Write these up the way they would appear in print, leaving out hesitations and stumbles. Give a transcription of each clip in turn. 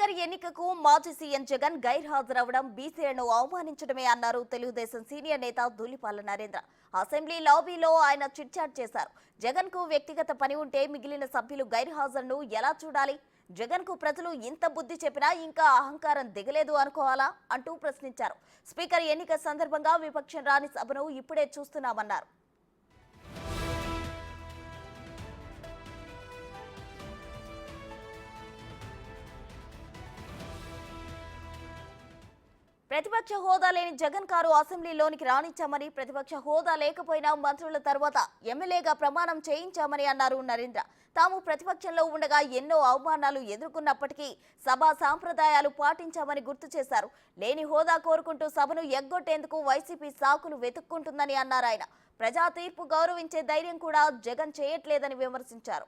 Speaker ఎన్నికకు మాజీ CM Jagan గైర్హాజరవడం బీసీలను అవమానించడమే అన్నారు తెలుగుదేశం సీనియర్ నేత ధూళిపాల నరేంద్ర. అసెంబ్లీ లాబీలో ఆయన చిట్చాట్ చేశారు. జగన్ కు వ్యక్తిగత పని ఉంటే మిగిలిన సభ్యులు గైర్హాజరును ఎలా చూడాలి? జగన్ కు ప్రజలు ఇంత బుద్ధి చెప్పినా ఇంకా అహంకారం దిగలేదు అనుకోవాలా అంటూ ప్రశ్నించారు. స్పీకర్ ఎన్నిక సందర్భంగా విపక్షం రాని సభను ఇప్పుడే చూస్తున్నామన్నారు. ప్రతిపక్ష హోదా లేని జగన్ కారు అసెంబ్లీలోనికి రానిచ్చామని, ప్రతిపక్ష హోదా లేకపోయినా మంత్రుల తర్వాత ఎమ్మెల్యేగా ప్రమాణం చేయించామని అన్నారు నరేంద్ర. తాము ప్రతిపక్షంలో ఉండగా ఎన్నో అవమానాలు ఎదుర్కొన్నప్పటికీ సభా సాంప్రదాయాలు పాటించామని గుర్తు చేశారు. లేని హోదా కోరుకుంటూ సభను ఎగ్గొట్టేందుకు వైసీపీ సాకులు వెతుక్కుంటుందని అన్నారు ఆయన. ప్రజా తీర్పు గౌరవించే ధైర్యం కూడా జగన్ చేయట్లేదని విమర్శించారు.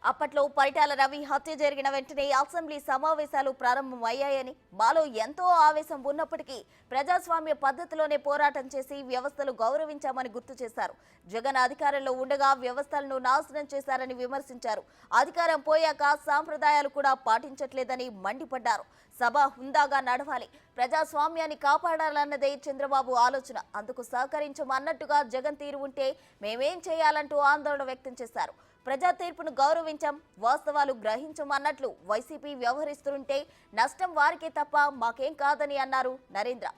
అప్పట్లో పరిటాల రవి హత్య జరిగిన వెంటనే అసెంబ్లీ సమావేశాలు ప్రారంభమయ్యాయని, మాలో ఎంతో ఆవేశం ఉన్నప్పటికీ ప్రజాస్వామ్య పద్ధతిలోనే పోరాటం చేసి వ్యవస్థలు గౌరవించామని గుర్తు చేశారు. జగన్ అధికారంలో ఉండగా వ్యవస్థలను నాశనం చేశారని విమర్శించారు. అధికారం పోయాక సాంప్రదాయాలు కూడా పాటించట్లేదని మండిపడ్డారు. సభ హుందాగా నడవాలి, ప్రజాస్వామ్యాన్ని కాపాడాలన్నదే చంద్రబాబు ఆలోచన. అందుకు సహకరించమన్నట్టుగా జగన్ తీరు ఉంటే మేమేం చేయాలంటూ ఆందోళన వ్యక్తం చేశారు. ప్రజా తీర్పును గౌరవించాం, వాస్తవాలు గ్రహించమన్నట్లు వైసీపీ వ్యవహరిస్తుంటే నష్టం వారికే తప్ప మాకేం కాదని అన్నారు నరేంద్ర.